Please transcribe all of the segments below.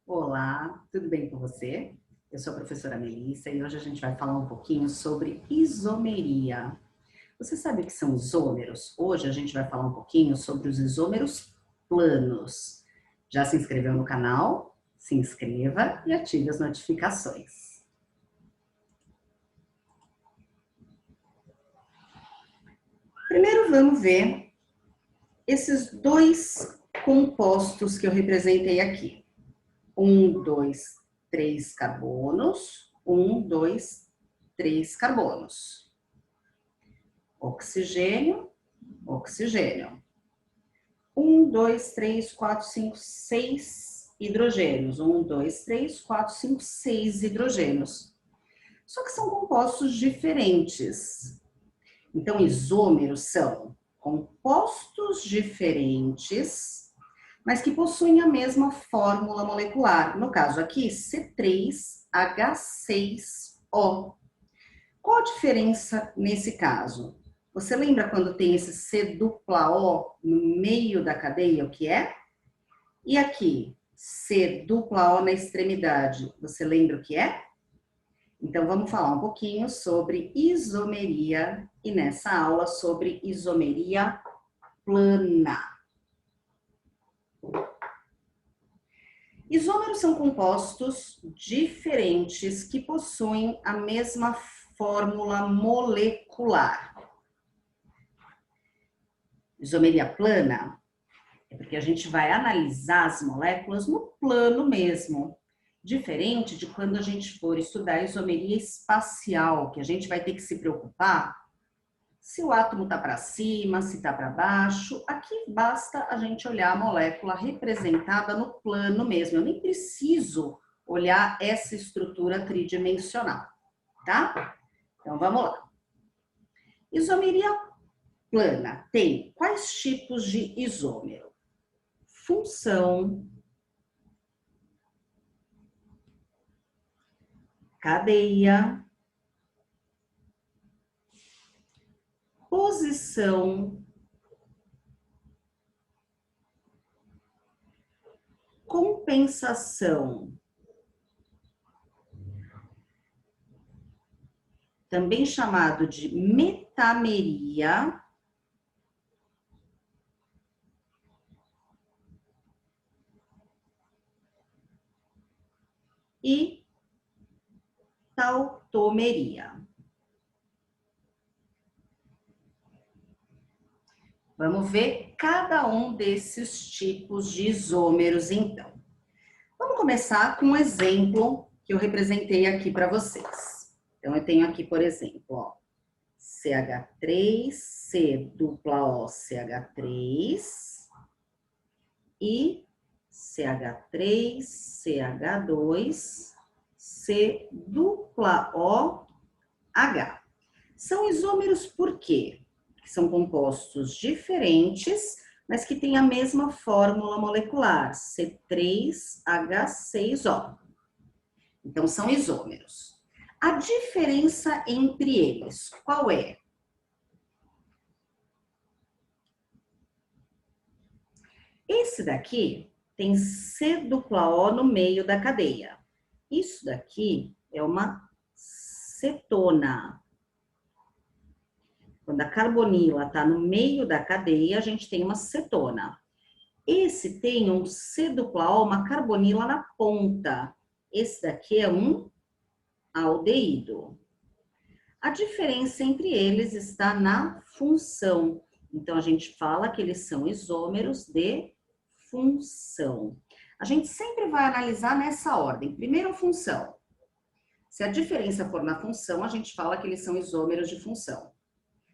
Olá, tudo bem com você? Eu sou a professora Melissa e hoje a gente vai falar um pouquinho sobre isomeria. Você sabe o que são isômeros? Hoje a gente vai falar um pouquinho sobre os isômeros planos. Já se inscreveu no canal? Se inscreva e ative as notificações. Primeiro vamos ver esses dois compostos que eu representei aqui. 1, 2, 3 carbonos. 1, 2, 3 carbonos. Oxigênio, oxigênio. 1, 2, 3, 4, 5, 6 hidrogênios. 1, 2, 3, 4, 5, 6 hidrogênios. Só que são compostos diferentes. Então, isômeros são compostos diferentes, mas que possuem a mesma fórmula molecular. No caso aqui, C3H6O. Qual a diferença nesse caso? Você lembra quando tem esse C dupla O no meio da cadeia, o que é? E aqui, C dupla O na extremidade, você lembra o que é? Então, vamos falar um pouquinho sobre isomeria e nessa aula sobre isomeria plana. Isômeros são compostos diferentes que possuem a mesma fórmula molecular. Isomeria plana é porque a gente vai analisar as moléculas no plano mesmo, diferente de quando a gente for estudar isomeria espacial, que a gente vai ter que se preocupar se o átomo está para cima, se está para baixo. Aqui basta a gente olhar a molécula representada no plano mesmo. Eu nem preciso olhar essa estrutura tridimensional, tá? Então, vamos lá. Isomeria plana tem quais tipos de isômero? Função, cadeia, posição, compensação, também chamado de metameria, e tautomeria. Vamos ver cada um desses tipos de isômeros, então. Vamos começar com um exemplo que eu representei aqui para vocês. Então, eu tenho aqui, por exemplo, ó, CH3, C dupla O, CH3 e CH3, CH2, C dupla O, H. São isômeros por quê? Que são compostos diferentes, mas que têm a mesma fórmula molecular, C3H6O. Então, são isômeros. A diferença entre eles, qual é? Esse daqui tem C dupla O no meio da cadeia. Isso daqui é uma cetona. Quando a carbonila está no meio da cadeia, a gente tem uma cetona. Esse tem um C dupla O, uma carbonila na ponta. Esse daqui é um aldeído. A diferença entre eles está na função. Então, a gente fala que eles são isômeros de função. A gente sempre vai analisar nessa ordem. Primeiro, a função. Se a diferença for na função, a gente fala que eles são isômeros de função.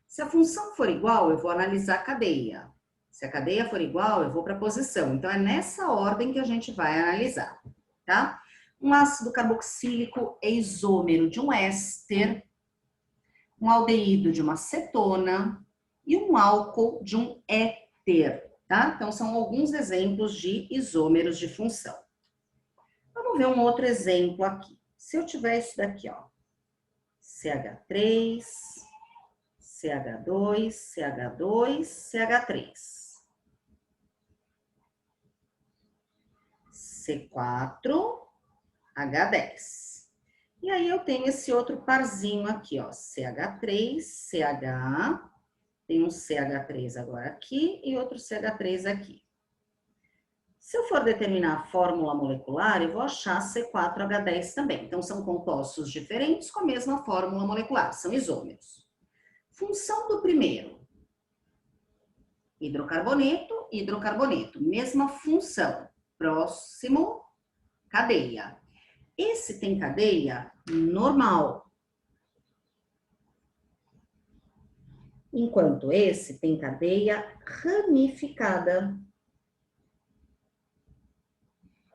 Se a função for igual, eu vou analisar a cadeia. Se a cadeia for igual, eu vou para a posição. Então, é nessa ordem que a gente vai analisar, tá? Um ácido carboxílico é isômero de um éster, um aldeído de uma cetona e um álcool de um éter, tá? Então, são alguns exemplos de isômeros de função. Vamos ver um outro exemplo aqui. Se eu tiver isso daqui, ó, CH3, CH2, CH2, CH3. C4H10. E aí eu tenho esse outro parzinho aqui, ó, CH3, CH, tem um CH3 agora aqui e outro CH3 aqui. Se eu for determinar a fórmula molecular, eu vou achar C4H10 também. Então, são compostos diferentes com a mesma fórmula molecular, são isômeros. Função do primeiro, hidrocarboneto, hidrocarboneto, mesma função, próximo, cadeia. Esse tem cadeia normal, enquanto esse tem cadeia ramificada.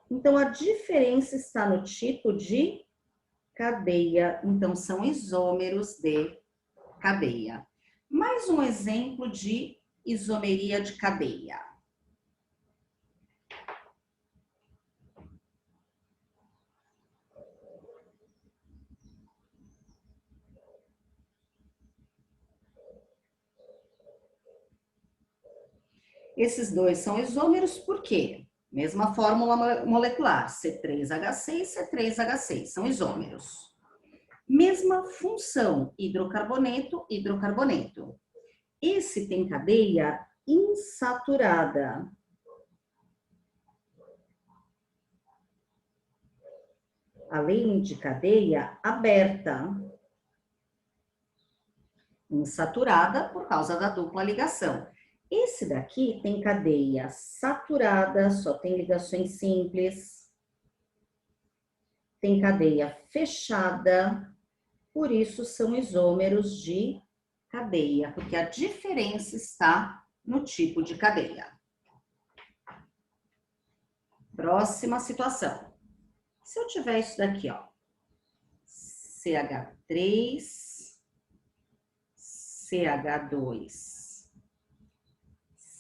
Então, a diferença está no tipo de cadeia. Então, são isômeros de cadeia. Mais um exemplo de isomeria de cadeia. Esses dois são isômeros por quê? Mesma fórmula molecular, C3H6, C3H6, são isômeros. Mesma função, hidrocarboneto, hidrocarboneto. Esse tem cadeia insaturada. Além de cadeia aberta. Insaturada por causa da dupla ligação. Esse daqui tem cadeia saturada, só tem ligações simples. Tem cadeia fechada, por isso são isômeros de cadeia, porque a diferença está no tipo de cadeia. Próxima situação. Se eu tiver isso daqui, ó, CH3, CH2,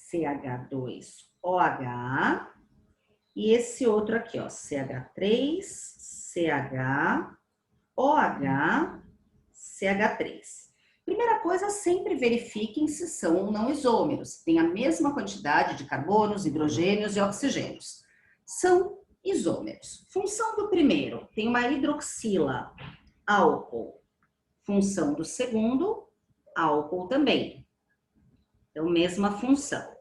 CH2OH, e esse outro aqui, ó, CH3, CHOH, CH3. Primeira coisa, sempre verifiquem se são ou não isômeros, tem a mesma quantidade de carbonos, hidrogênios e oxigênios. São isômeros. Função do primeiro, tem uma hidroxila, álcool. Função do segundo, álcool também. Então, mesma função.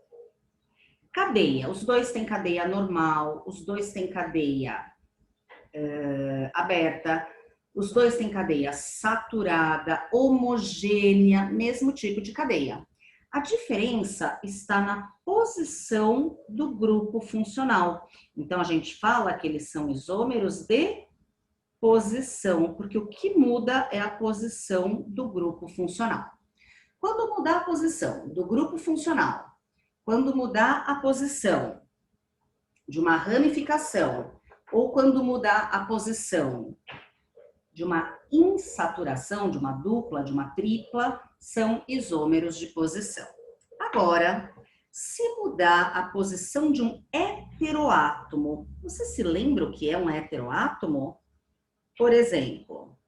Cadeia, os dois têm cadeia normal, os dois têm cadeia aberta, os dois têm cadeia saturada, homogênea, mesmo tipo de cadeia. A diferença está na posição do grupo funcional. Então, a gente fala que eles são isômeros de posição, porque o que muda é a posição do grupo funcional. Quando mudar a posição do grupo funcional, quando mudar a posição de uma ramificação, ou quando mudar a posição de uma insaturação, de uma dupla, de uma tripla, são isômeros de posição. Agora, se mudar a posição de um heteroátomo, você se lembra o que é um heteroátomo? Por exemplo,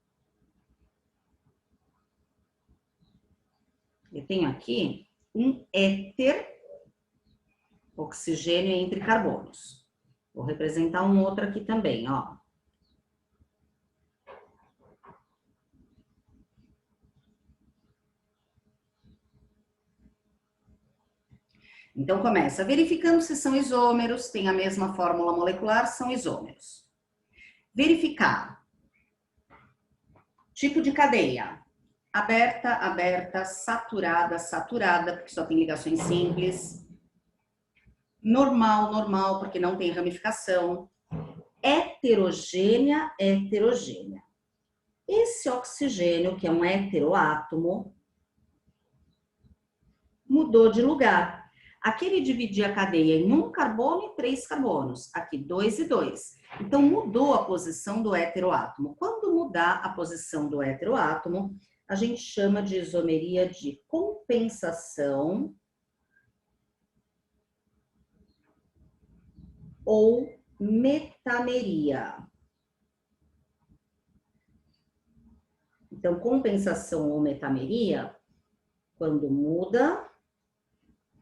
eu tenho aqui um éter, oxigênio entre carbonos. Vou representar um outro aqui também, ó. Então, começa verificando se são isômeros, tem a mesma fórmula molecular, são isômeros. Verificar. Tipo de cadeia. Aberta, aberta, saturada, saturada, porque só tem ligações simples. Normal, normal, porque não tem ramificação. Heterogênea, heterogênea. Esse oxigênio, que é um heteroátomo, mudou de lugar. Aqui ele dividia a cadeia em 1 carbono e 3 carbonos. Aqui 2 e 2. Então mudou a posição do heteroátomo. Quando mudar a posição do heteroátomo, a gente chama de isomeria de compensação ou metameria. Então, compensação ou metameria, quando muda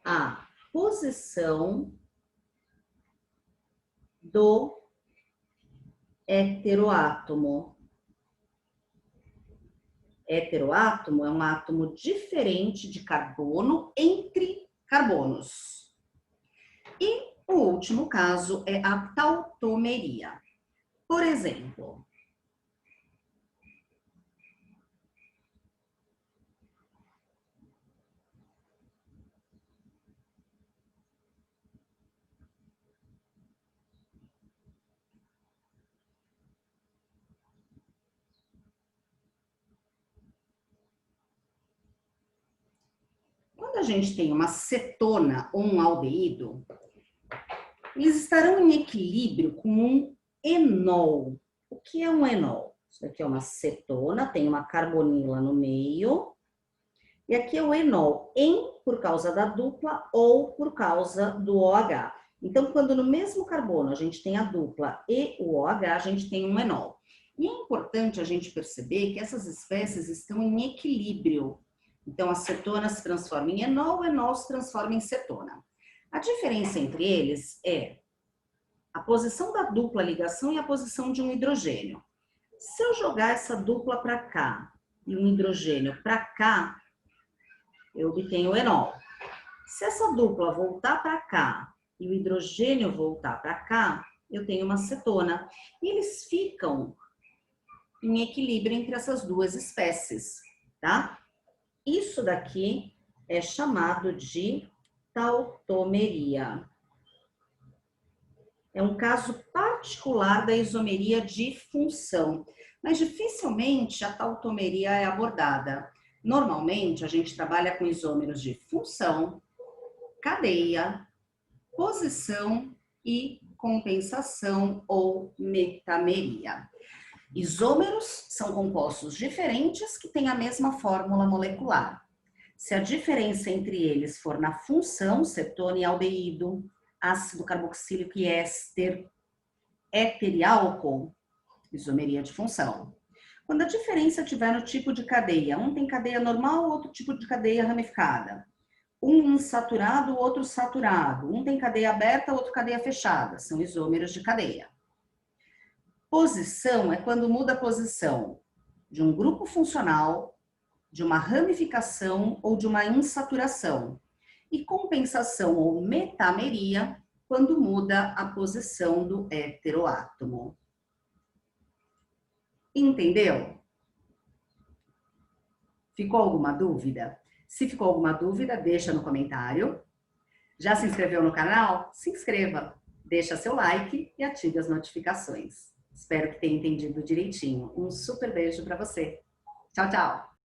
a posição do heteroátomo. Heteroátomo é um átomo diferente de carbono entre carbonos. E o último caso é a tautomeria. Por exemplo, quando a gente tem uma cetona ou um aldeído, eles estarão em equilíbrio com um enol. O que é um enol? Isso aqui é uma cetona, tem uma carbonila no meio. E aqui é o enol, em por causa da dupla ou por causa do OH. Então, quando no mesmo carbono a gente tem a dupla e o OH, a gente tem um enol. E é importante a gente perceber que essas espécies estão em equilíbrio. Então, a cetona se transforma em enol, o enol se transforma em cetona. A diferença entre eles é a posição da dupla ligação e a posição de um hidrogênio. Se eu jogar essa dupla para cá e um hidrogênio para cá, eu obtenho o enol. Se essa dupla voltar para cá e o hidrogênio voltar para cá, eu tenho uma cetona. E eles ficam em equilíbrio entre essas duas espécies, tá? Isso daqui é chamado de tautomeria. É um caso particular da isomeria de função, mas dificilmente a tautomeria é abordada. Normalmente, a gente trabalha com isômeros de função, cadeia, posição e compensação ou metameria. Isômeros são compostos diferentes que têm a mesma fórmula molecular. Se a diferença entre eles for na função, cetona e aldeído, ácido carboxílico e éster, éter e álcool, isomeria de função. Quando a diferença estiver no tipo de cadeia, um tem cadeia normal, outro tipo de cadeia ramificada. Um insaturado, outro saturado. Um tem cadeia aberta, outro cadeia fechada. São isômeros de cadeia. Posição é quando muda a posição de um grupo funcional, de uma ramificação ou de uma insaturação. E compensação ou metameria, quando muda a posição do heteroátomo. Entendeu? Ficou alguma dúvida? Se ficou alguma dúvida, deixa no comentário. Já se inscreveu no canal? Se inscreva, deixa seu like e ative as notificações. Espero que tenha entendido direitinho. Um super beijo para você. Tchau, tchau!